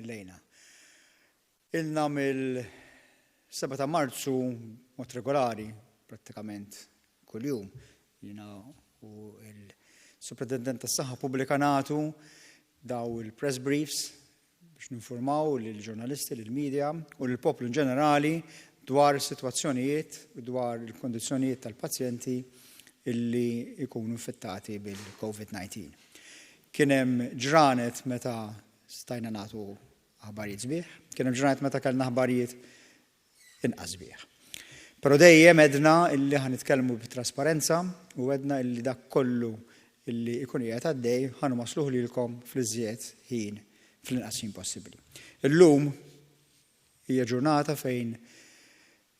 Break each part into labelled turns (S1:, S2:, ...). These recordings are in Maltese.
S1: lejna. Ilna mill-7 ta' Marzu mod regolari, prattikament kuljum, u il-Superintendent tas-Saħħa Pubblika nagħtu daw il-press briefs biex ninformaw lill-ġurnalisti, lill-medja u lill-poplu ġenerali dwar is-sitwazzjonijiet u dwar il-kondizzjonijiet tal-pazjenti illi jkunu infettati bil-COVID-19. Kien hemm ġranet meta stajna nagħtu aħbarijiet sbieħ, kien hemm ġranet meta kellna aħbarijiet inqas sbieħ. Però dejjem għedna illi ħanitkellmu bit-trasparenza u għedna illi dak kollu illi jkun qiegħed għaddej ħanu masluh lilkom fl-iżjed ħin fl-inqas ħin possibbli. Illum hija ġurnata fejn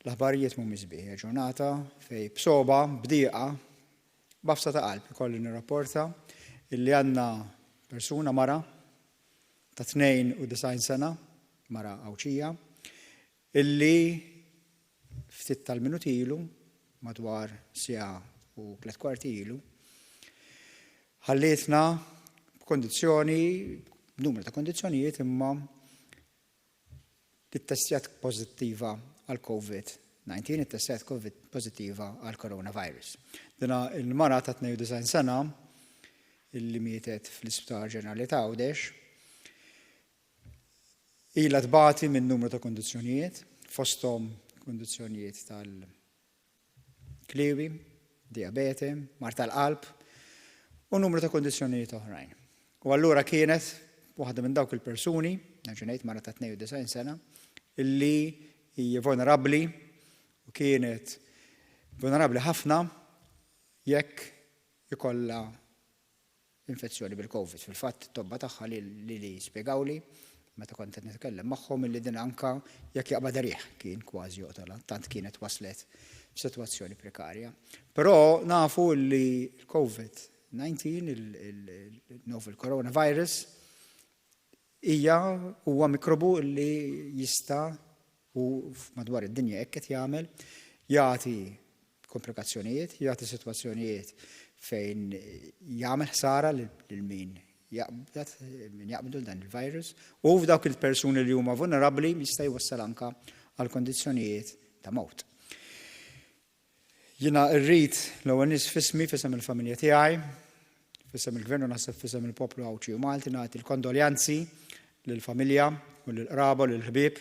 S1: l-aħbarijiet mhumiex sbieħ, hija ġurnata fejn b'soba, bdieqa, b'afsa ta' qalb ikolli nirrapporta illi għandna persuna mara ta' 92 sena, mara Awċija, illi ftit tal-minuti ilu, madwar siegħa u 3/4 ilu, ħallietna b'kondizzjoni, numru ta' kondizzjonijiet imma it-testjat pożittiva għal COVID-19, it-testjat pożittiva għal coronavirus. Dina il-mara ta' 92 sena illi mietet fl-Isptar Ġenerali ta' Għawdex ilha tbati minn numru ta' kondizzjonijiet, fosthom kondizzjonijiet tal-kliwi, diabete, mar tal-qalb u numru ta' kondizzjonijiet oħrajn. U allura kienet waħda minn dawk il-persuni, ngħid mara ta' 92 sena, illi hija vulnerabbli u kienet vulnerabbli ħafna jekk ikollha infezzjoni bil-COVID. Fil-fatt it-tobba tagħha li spjegawli meta kont qed nitkellem magħhom illi din anke jekk jaqbad riħ kien kważi joqtolha, tant kienet waslet f'sitwazzjoni prekarja. Però nafu li l-COVID-19, il-novel coronavirus, huwa mikrobu li jista' u madwar id-dinja hekk qed jagħmel jagħti komplikazzjonijiet, jagħti sitwazzjonijiet fejn jagħmel ħsara lil min jaqbdu dan il-virus u f'dawk il-persuni li huma vulnerabbli jista' jwassal anke għal kondizzjonijiet ta' mewt. Jiena rrid l-ewwel nies f'ismi f'isem il-familja tiegħi, f'isem il-Gvern u naħseb f'isem il-poplu Awċi u Malti nagħti l-kondoljanzi lill-familja u lill-qraba u lill-ħbieb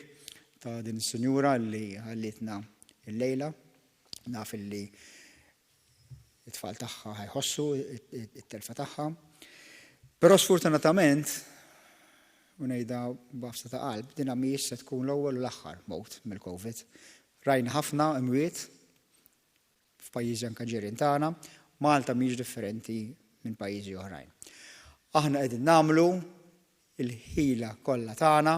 S1: ta' din is-sinjura li ħallitna l-lejla. Naf li it-tfal tagħha ħajħossu it-telfa tagħha. Però sfortunatament, u ngħidha b'afsa ta' qalb, din mhijiex se tkun l-ewwel u l-aħħar mewt mill-COVID. Rajna ħafna imwiet f'pajjiżi anke ġirien tagħna, Malta mhijiex differenti minn pajjiżi oħrajn. Aħna qegħdin nagħmlu il-ħila kollha tagħna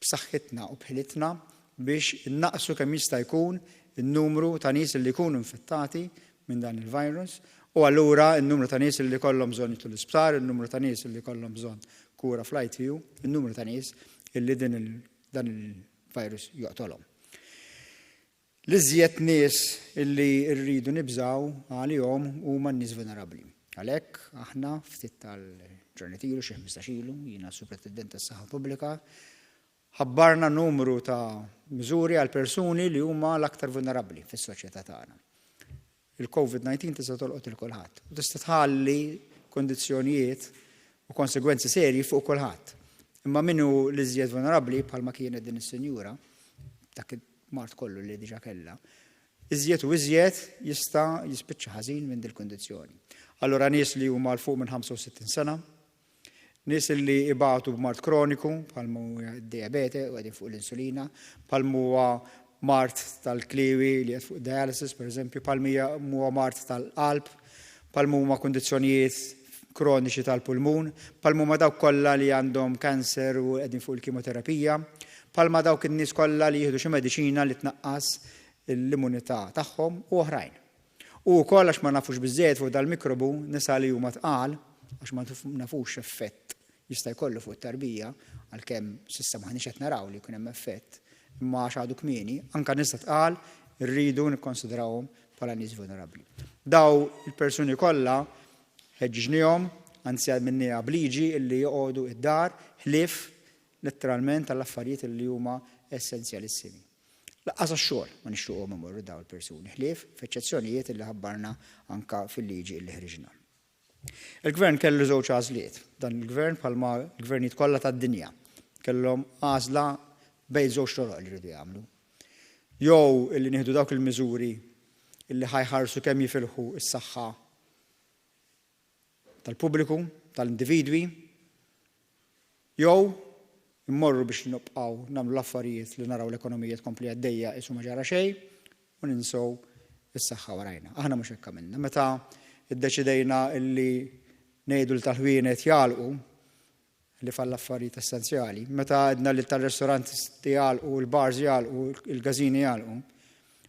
S1: b'saħħitna u bħilitna biex innaqsu kemm jista' jkun in-numru ta' nies li jkunu infettati minn dan il-virus u allura n-numru ta' nies li kollhom bżonn jitlu l-isptar, in-numru ta' nies li kollhom bżonn kura fl-ITU, in-numru ta' nies illi dan il-virus joqtolhom. L-iżjed nies illi rridu nibżgħu għalihom huma n-nies vulnerabbli. Għalhekk aħna ftit tal-ġranet ilu xi 15 ilu, jiena Superintendent tas-Saħħa Pubblika, ħabbarna numru ta' miżuri għal persuni li huma l-aktar vulnerabbli fis-soċjetà tagħna. Il-COVID-19 tista' tolqot il kulħadd u tista' tħalli kondizzjonijiet u konsegwenzi serji fuq kulħadd. Imma minnu l-iżjed vulnerabbli bħalma kienet din is-sinjura dak il-mart kollu li diġà kellha, iżjed u iżjed jista' jispiċċa ħażin minn din il-kondizzjoni. Allura nies li huma l fuq minn 65 sena, nies li ibatu b'mart kroniku, bħalma huwa d-diabete u għedin fuq l-insulina, bħalma huwa mart tal-kliwi li qed fuq dialysis, pereżempju, bħalma huwa mart tal-qalb, bħalma huma kondizzjonijiet kroniċi tal-pulmun, bħalma huma dawk kollha li għandhom kanser u qegħdin fuq il-kimoterapija, bħalma dawk in-nies kollha li jieħdu xi mediċina li tnaqqas l-immunità tagħhom u oħrajn. U wkoll għax ma nafux biżżejjed fuq dal-mikrobu nisa li huma tqal għax ma nafux effett jista' jkollu fuq it-tarbija għalkemm s'issa maħniex qed naraw li jkun hemm effett imma għax għadu kmieni, anke nista' tqal irridu nikkonsidrawhom bħala nies vulnerabbli. Daw il-persuni kollha ħeġġġnihom anzi minnija bliġi illi joqogħdu id-dar ħlief letteralment tal-affarijiet li huma essenzjalissimi. Laqqas għax-xogħol ma nixtieqhom imorru dawn il-persuni ħlief f'eċċezzjonijiet li ħabbarna anke fil-liġi li ħriġna. Il-gvern kellu żewġ għażliet. Dan il-gvern bħalma l-gvernijiet kollha tad-dinja kellhom għażla bejn żewġ toroq li jridu jagħmlu. Jew illi nieħdu dawk il-miżuri illi ħajħarsu kemm jifilħu s-saħħa tal-pubbliku, tal-individwi, jew immorru biex nibqgħu nagħmlu l-affarijiet li naraw l-ekonomija tkompli għaddejja isu ma ġara xejn u ninsew is-saħħa warajna. Aħna mhux hekk għamilna. Meta iddeċidejna illi ngħidu l tal-ħwienet jagħlqu li fall-affarijiet essenzjali, meta għedna li tal-ristoranti jagħlqu, l-bars jagħlqu, il-gażini jagħlqu,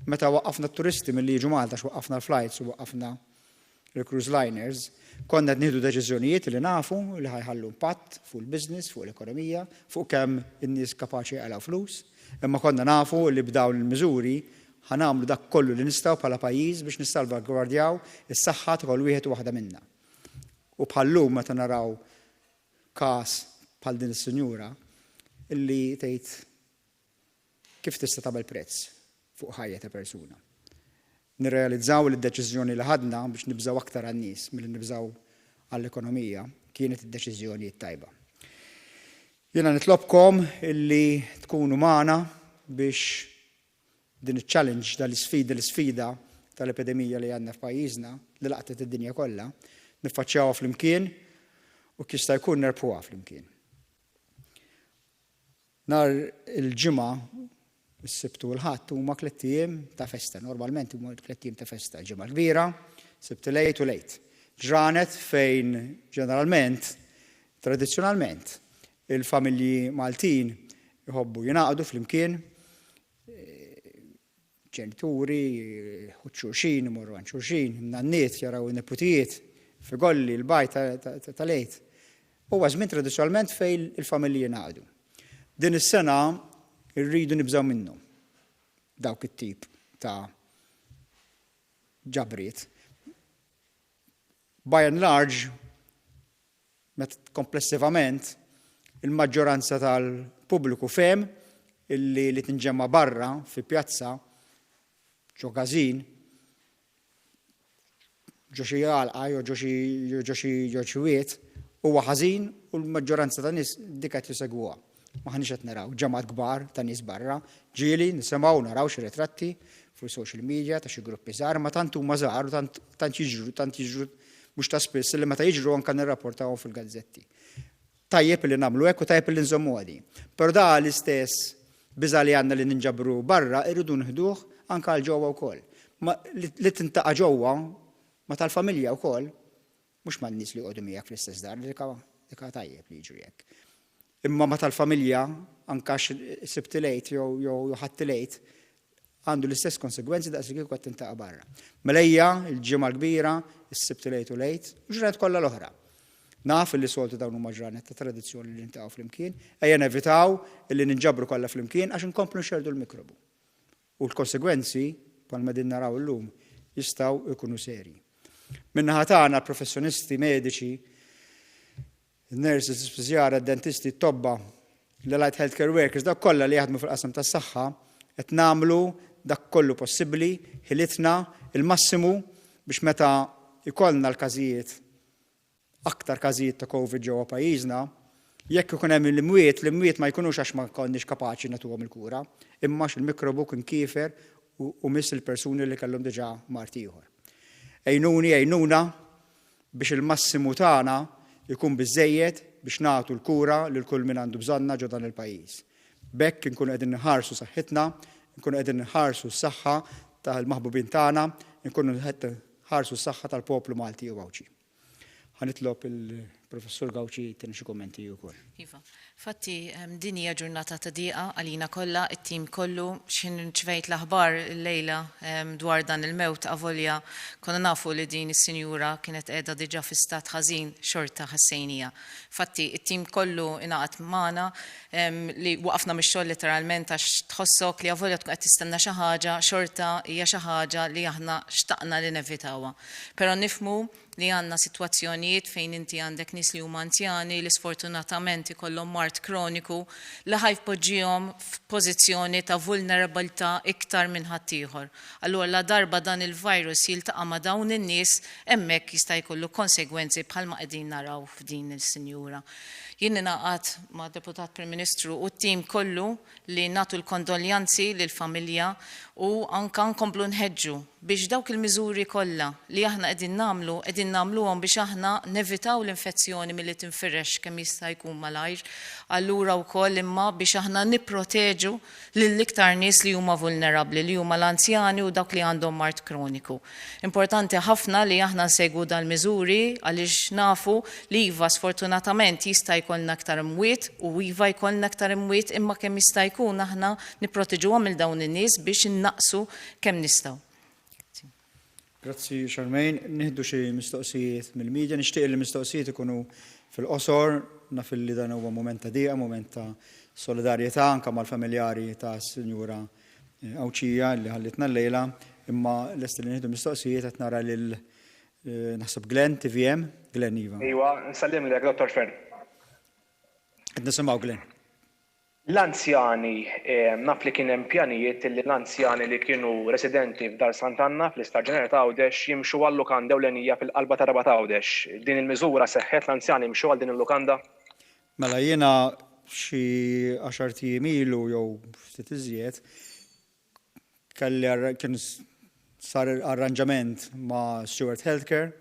S1: meta waqqafna t-turisti milli jiġu Malta x'waqqafna l-flights u waqqafna il-cruise liners, konna qed nieħdu deċiżjonijiet li nafu li ħajħallu impatt fuq il-business, fuq l-ekonomija, fuq kemm in-nies kapaċi jaqalgħu flus, imma konna nafu li b'dawn il-miżuri ħanamlu dak kollu li nistgħu bħala pajjiż biex nissalvagwardjaw is-saħħa ta' kull wieħed u waħda minnha. U bħallum meta naraw każ bħal din is-sinjura illi tgħid kif tista' tagħmel prezz fuq ħajja ta' persuna. Nirrealizzaw li d-deċiżjoni li ħadna biex nibżgħu aktar għan-nies milli nibżgħu għall-ekonomija kienet id-deċiżjoni tajba. Jiena nitlobkom illi tkunu magħna biex din iċ-challenge l-isfida tal-epidemija li għandna f'pajjiżna li laqtet id-dinja kollha niffaċċjawha flimkien u kif jista' jkun nerbħuha flimkien. Nhar il-ġimgħa is-Sibtu u l-Ħadd huma 3 ijiem ta' festa, normalment huma 3 ijiem ta' festa, ġimgħa kbira, Sibt lejt u lejt. Ġranet fejn ġeneralment, tradizzjonalment, il-familji Maltin jħobbu jingħaqdu flimkien, ġenituri, xulxin, imorru għand xulxin, nanniet jaraw in-neputijiet, figolli, l-bajt ta' lejt. Huwa żmien tradizzjonalment fejn il-familji jingħaqdu. Din is-sena irridu nibżgħu minnu dawk it-tip ta' ġabriet. By and large, komplessivament, il-maġġoranza tal-pubbliku fehm li tinġemma barra fi pjazza ġo gażin, ġo xi għalqa jew ġo xi wiet, huwa ħażin u l-maġġoranza ta' nies dik qed jisegwuha. Ma ħanix qed naraw ġamgħat kbar ta' nies barra, ġieli nisimgħu naraw xi ritratti fuq social media ta' xi gruppi żgħar, ma tant huma żgħar u tant jiġru mhux ta' spiss li meta jiġru anke nirrapportawhom fil-gazzetti. Tajjeb li nagħmlu hekk u tajjeb li nżommu għadi. Però da l-istess biża' li għandna li ninġabru barra irridu nieħduh anke għal ġewwa wkoll. Ma li tintaqa' ġewwa ma tal-familja wkoll mhux man-nies li jqogħdu miegħek fl-istess dar dik tajjeb li jiġri hekk. Imma ma tal-familja anke Sibt lejt jew Ħadd lejt għandu l-istess konsegwenzi daqs li kieku qed tintaqa' barra. Melejja il-ġimgħa l-kbira, is-Sibt lejt u lejt, u ġranet kollha l-oħra. Naf li soltu dawn huma ġranet ta' tradizzjoni li ntaqgħu flimkien, ejja nevitaw illi ninġabru kollha flimkien għax inkomplu nxerdu l-mikrobu. U l-konsegwenzi bħalma din naraw illum jistgħu jkunu serji. Min-naħa tagħna l-professjonisti mediċi, nurses, speċjara, dentisti, tobba, l-allied healthcare workers, dak kollha li jaħdmu fil-qasam tas-saħħa qed nagħmlu dak kollu possibbli, ħilitna il-massimu biex meta ikollna l-każijiet aktar każijiet ta' COVID ġewwa pajjiżna, jekk ikun hemm l-imwiet ma jkunux għax ma konniex kapaċi nagħtuhom il-kura, imma il-mikrobu kien kiefer u miss il-persuni li kellhom diġà mart ieħor. Ejnuna biex il-massimu tagħna jkun biżżejjed biex nagħtu l-kura lil kull min għandu bżonna ġo dan il-pajjiż. Bekk inkunu qegħdin nħarsu saħħitna, inkunu qegħdin nħarsu s-saħħa tal-maħbubin tagħna, inkunu nħarsu s-saħħa tal-poplu Malti u Gawċi. Ħanitlob il-Professur Gawċi tieni xi kummenti wkoll. Iva,
S2: fatti din hija ġurnata ta' diqa għalina kollha, it-tim kollu x'inċvejt l-aħbar illejla dwar dan il-mewt avolja konna nafu li din is-sinjura kienet qiegħda diġà fi stat ħażin xorta ħassejnija. Fatti it-tim kollu ingħaqad magħna li waqafna mix-xogħol literalment għax tħossok li avolja tkun qed tistenna xi ħaġa xorta hija xi ħaġa li aħna xtaqna li nevitawha. Però nifhmu li għandna sitwazzjonijiet fejn inti għandek nies li huma anzjani li sfortunatament ikollhom mart kroniku li ħajpoġġihom f'pożizzjoni ta' vulnerabilità iktar minn ħaddieħor. Allura la darba dan il-virus jiltaqa' ma' dawn in-nies hemmhekk jista' jkollu konsegwenzi bħalma qegħdin naraw f'din il-sinjura. Jien ningħaqad ma' Deputat Prim Ministru u t-tim kollu li nagħtu l-kondoljanzi lill-familja u anke nkomplu nħeġġu biex dawk il-miżuri kollha li aħna qegħdin nagħmluhom biex aħna nevitaw l-infezzjoni milli tinfirex kemm jista' jkun malajr. Allura wkoll imma biex aħna nipproteġu lill-iktar nies li huma vulnerabbli, li huma l-anzjani u dawk li għandhom mart kroniku. Importanti ħafna li aħna nsegwu dal-miżuri għaliex nafu li iva sfortunatament jista' jkollna aktar imwiet u iva jkollna aktar imwiet imma kemm jista' jkun aħna nipproteġuhom il dawn in-nies biex innaqsu kemm nistgħu.
S1: Grazzi Charmaine, nieħdu xi mistoqsijiet mill-medja, nixtieq li mistoqsijiet ikunu fil-qosor, naf li dan huwa mument ta' diqa, mument ta' solidarjetà anke mal-familjari ta' Sinjura Awċija li ħallitna llejla, imma lest li nieħdu mistoqsijiet qed nara lil naħseb Glenn TVM, Glenn Iva.
S3: Iva, nsallimlek Dr. Fern.
S1: Qed nisimgħu Glenn.
S3: L-anzjani, naf li kien hemm pjanijiet li l-anzjani li kienu residenti f'Dar Sant'Anna fl-Istar Ġenerali ta' Għawdex jimxu għal lukanda ewlenija fil-qalba ta' Raba ta' Għawdex. Din il-miżura seħħet l-anzjani jimxu għal din il-lukanda?
S1: Mela jiena xi 10 tiem ilu jew ftit iżjed kien sar arranġament ma' Stewart Healthcare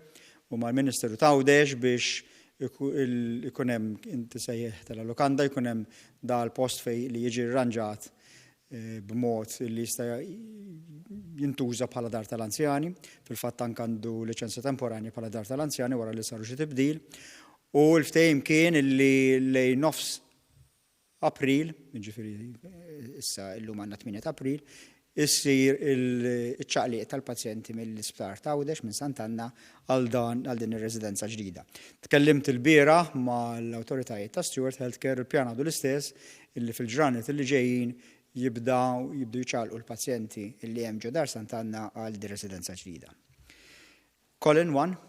S1: u mal-Ministeru ta' Għawdex biex ikun hemm inti sejjaħ tal-lukanda jkun hemm dal-post fej li jiġi rranġat b'mod li jista' jintuża bħala dar tal-anzjani, fil-fatt anke għandu liċenzja temporanja bħala dar tal-anzjani wara li saru xi tibdil. U l-ftehim kien li lejn nofs April, jiġifieri issa llum għandna 8 April, issir il-ċaqliq tal-pazjenti mill-Isptar ta' Għawdex minn Sant'Anna għal din ir-residenza ġdida. Tkellimt il-bieraħ mal-awtoritajiet ta' Stewart Healthcare il-pjan għadu l-istess illi fil-ġranet illi ġejjin jibdu jċaqlqu l-pazjenti illi hemm ġo Dar Sant'Anna għal din residenza ġdida. Colin, one.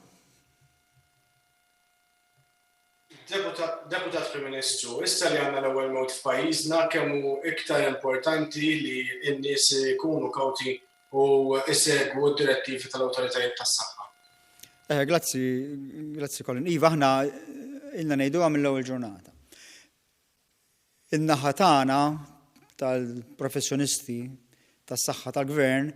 S4: Deputat Prim Ministru, issa li għandna l-ewwel mewt f'pajjiżna kemm hu iktar importanti li n-nies ikunu kawti u jsegwu d-direttivi tal-awtoritajiet tas-saħħa.
S1: Grazzi Colin. Iva, aħna ilna ngħiduha mill-ewwel ġurnata. In-naħa tagħna tal-professjonisti tas-saħħa tal-Gvern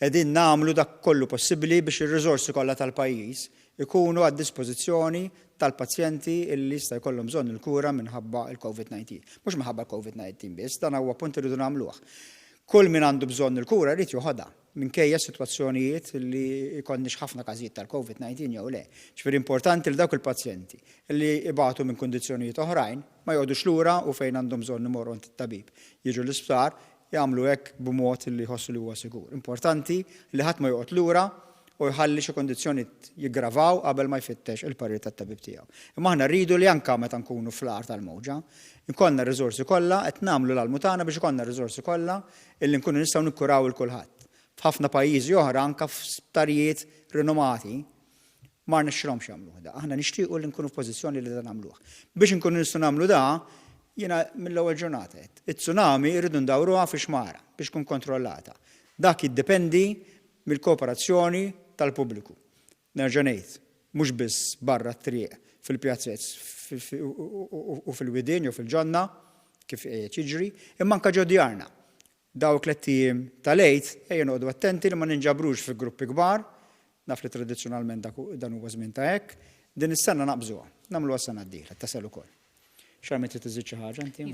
S1: qegħdin nagħmlu dak kollu possibbli biex ir-riżorsi kollha tal-pajjiż ikunu għad-dispożizzjoni tal-pazjenti illi jista' jkollhom bżonn il-kura minħabba il-COVID-19. Mhux minħabba il-COVID-19 biss, dan huwa punt irridu nagħmluh. Kull min għandu bżonn il-kura jrid joħodha minkejja sitwazzjonijiet li jkollniex ħafna każijiet tal-COVID-19 jew le. Ġifieri importanti li dawk il-pazjenti li ibagħtu minn kundizzjonijiet oħrajn ma jgħodux lura u fejn għandhom bżonn imorru għand it-tabib. Jiġu l-isptar jagħmlu hekk b'mod li jħossu li huwa sigur. Importanti li ħadd ma joqgħod lura u jħalli xi kondizzjonijiet jiggravaw qabel ma jfittex il-parir tat-tabib tiegħu. Imma aħna rridu li anke meta nkunu fl-qar tal-mowġa, ikollna r-riżorsi kollha qed nagħmlu l-almu tagħna biex ikollna r-riżorsi kollha illi nkunu nistgħu nikkuraw il kulħadd. F'ħafna pajjiżi oħra anke f'sptarijiet rinomati ma rnexxilhomx jagħmluh da. Aħna nixtiequ li nkunu f'pożizzjoni li dan nagħmluh. Biex inkunu nistgħu nagħmlu da, jiena mill-ewwel ġurnata qed. It-tsunami rridu ndawruha fi xmara biex tkun kontrollata. Dak jiddependi mill-kooperazzjoni tal-pubbliku. Nerġa' ngħid, mhux biss barra t-triq fil-pjazzett u fil-widien jew fil-ġonna kif jiġri, imma anke ġo djarna. Dawk l-tiem tal-għid ejja noqogħdu attenti li ma ninġabrux fi gruppi kbar, naf li tradizzjonalment dan huwa żmien ta' hekk, din is-sena naqbżuha, nagħmluha s-sena d-dieħla tasal ukoll. X'għamilt tiżid xi ħaġa inti?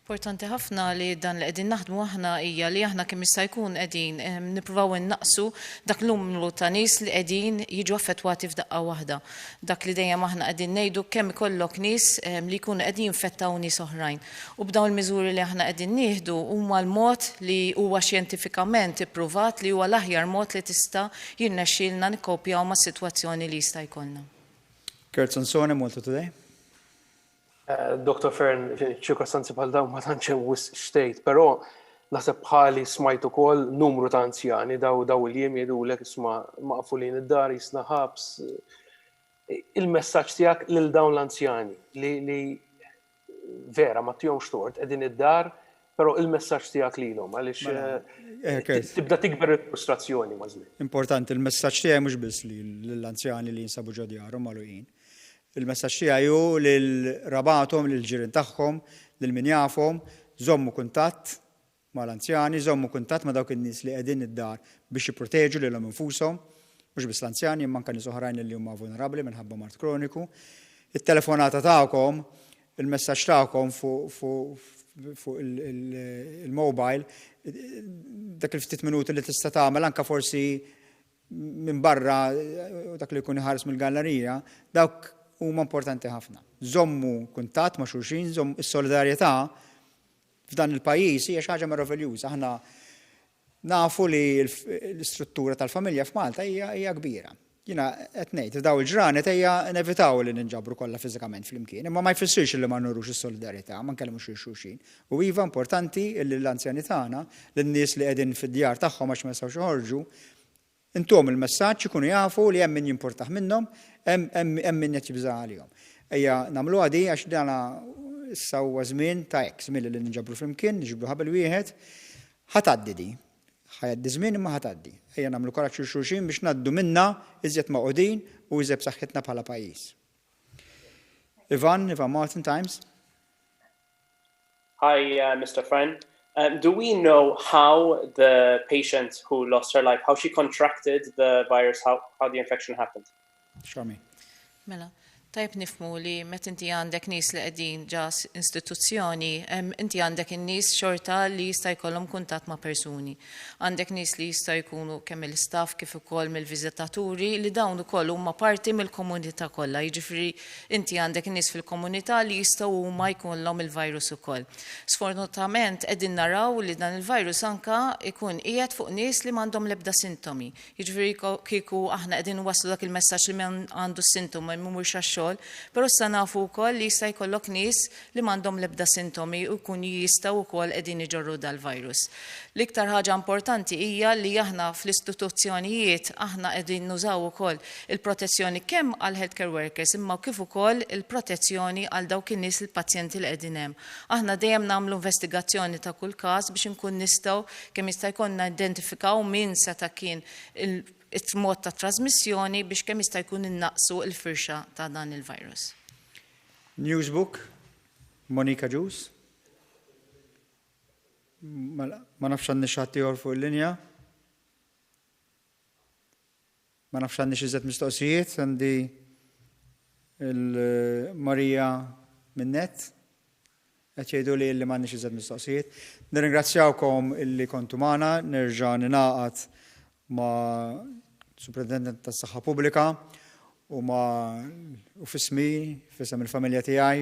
S2: Importanti ħafna li dan li qegħdin naħdmu aħna hija li aħna kemm jista' jkun qegħdin nippruvaw innaqsu dak l-numru ta' nies li qegħdin jiġu affettwati f'daqqa waħda. Dak li dejjem aħna qegħdin ngħidu kemm ikollok nies li jkunu qegħdin jinfettaw nies oħrajn. U b'dawn il-miżuri li aħna qegħdin nieħdu huma l-mod li huwa xjentifikament ippruvat li huwa l-aħjar mod li tista' jirnexxielna nikkopjaw mas-sitwazzjoni li jista' jkollna.
S1: Kurt Sansone, molto today.
S5: Dr. Fern, ċirkostanzi bħal dawn ma tantx hemm xtejt, però naħseb bħali smajt ukoll numru ta' anzjani daw il-jiem jgħidulek isma' maqfulin id-dar jisna ħabs. il-messaġġ tiegħek lil dawn l-anzjani li vera ma tihomx tort qegħdin id-dar, però il-messaġġ tiegħek lilhom għaliex tibda tikber il-frustrazzjoni ma' żmien.
S1: Importanti, il-messaġġ tiegħi mhux biss lill-anzjani li jinsabu ġo djarhom magħluqin. Il-messaġġ tiegħi hu lil rabathom, lil ġirien tagħhom, lil min jafhom, żommu kuntatt mal-anzjani, żommu kuntatt ma' dawk in-nies li qegħdin id-dar biex jipproteġu lilhom infushom, mhux biss l-anzjani, imma anke nies oħrajn li huma vulnerabbli minħabba mart kroniku. It-telefonata tagħkom, il-messaġġ tagħkom fuq il-mobile, dak il-ftit minuti li tista' tagħmel anke forsi minn barra dak li jkun iħares mill-gallerija, dawk huma importanti ħafna. Żommu kuntatt ma' xulxin, żomm is-solidarjetà f'dan il-pajjiż hija xi ħaġa meraviljuża. Aħna nafu li l-istruttura tal-familja f'Malta hija kbira. Jiena qed ngħid daw il-ġranet ejja nevitaw li ninġabru kollha fiżikament flimkien, imma ma jfissirx li ma nurux is-solidarjetà, ma nkellmux xulxin. U iva importanti li l-anzjani tagħna, lin-nies li qegħdin fid-djar tagħhom għax ma jistgħux joħorġu, intom il-messaġġ ikunu jafu li hemm min jimportaħ minnhom, hemm min qed jibża għalihom. Ejja nagħmluha di għax dana issa huwa żmien ta' hekk, żmien li ninġabru flimkien, niġibru ħabel wieħed, ħatgħaddi di. ħajaddi żmien imma ħatgħaddi. Ejja nagħmlu koraġġ xulxin biex ngħaddu minnha iżjed maqudin u iżjed b'saħħitna bħala pajjiż. Ivan Martin Times.
S6: Hi, Mr. Friend. Do we know how the patient who lost her life, how she contracted the virus, how the infection happened?
S1: Xami.
S2: Mela, tajb nifmu li met inti għandek nies li qegħdin ġa istituzzjoni, inti għandek in-nies xorta li jista' jkollhom kuntatt ma' persuni. Għandek nies li jista' jkunu kemm il-staff kif ukoll mill-viżitaturi li dawn ukoll huma parti mill-komunità kollha. Jiġifieri inti għandek nies fil-komunità li jistgħu huma jkollhom il-virus ukoll. Sfortunatament qegħdin naraw li dan il-virus anka ikun qiegħed fuq nies li m'għandhom l-ebda sintomi. Jiġifieri kieku aħna qegħdin waslu dak il-messaġġ li min għandu sintomi mhumiex għax-xogħol, però issa nafu wkoll li jista' jkollok nies li m'għandhom l-ebda sintomi u jkun jistgħu wkoll qegħdin iġorru dal-virus. L-iktar ħaġa importanti hija li aħna fl-istituzzjonijiet aħna qegħdin nużaw ukoll il-protezzjoni kemm għal healthcare workers imma kif ukoll il-protezzjoni għal dawk in-nies il-pazjenti li qegħdin hemm. Aħna dejjem nagħmlu investigazzjoni ta' kull każ biex inkun nistgħu kemm jista' jkollna identifikaw min seta' kien it-mod ta' trasmissjoni biex kemm jista' jkun innaqsu l-firxa ta' dan il-virus.
S1: Newsbook, Monica Juice. Ma nafx għandni xi ieħor fuq il-linja. Ma nafx għandni xi żed mistoqsijiet, għandi il-Marija Minnet. Qed jgħidu li m'għandniex iżgħet mistoqsijiet. Nirringrazzjawkom illi kontu magħna, nerġa' ninaqat ma' Superintendent tas-Saħħa Pubblika u fismi, fisem il-familja tiegħi,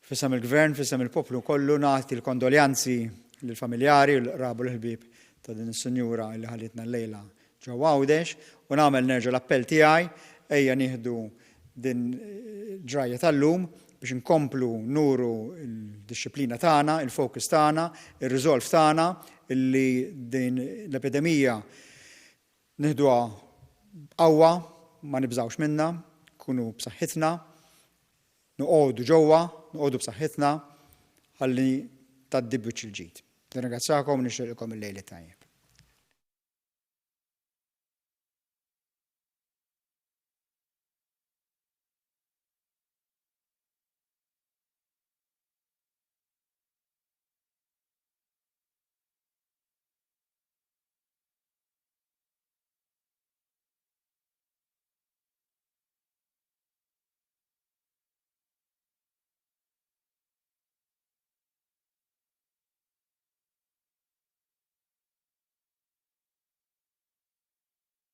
S1: fisem il-Gvern, fisem il-poplu kollu nagħti l-kondoljanzi lill-familjari u l-qrabu l-ħbieb ta' din is-sinjura li ħallitna llejla ġew Għawdex u nagħmel nerġa' l-appell tiegħi ejja nieħdu din ġrajja tal-lum biex inkomplu nuru l-disciplina tagħna, il-fokus tagħna, ir-riżolv tagħna illi din l-epidemija nieħduha qawwa, ma nibżawx minnha, kunu b'saħħitna, noqogħdu ġewwa, noqogħdu b'saħħitna ħalli tgħaddi biċ il-ġid. Nirringrazzjakom u nixtieqilkom il-lejli tajjeb.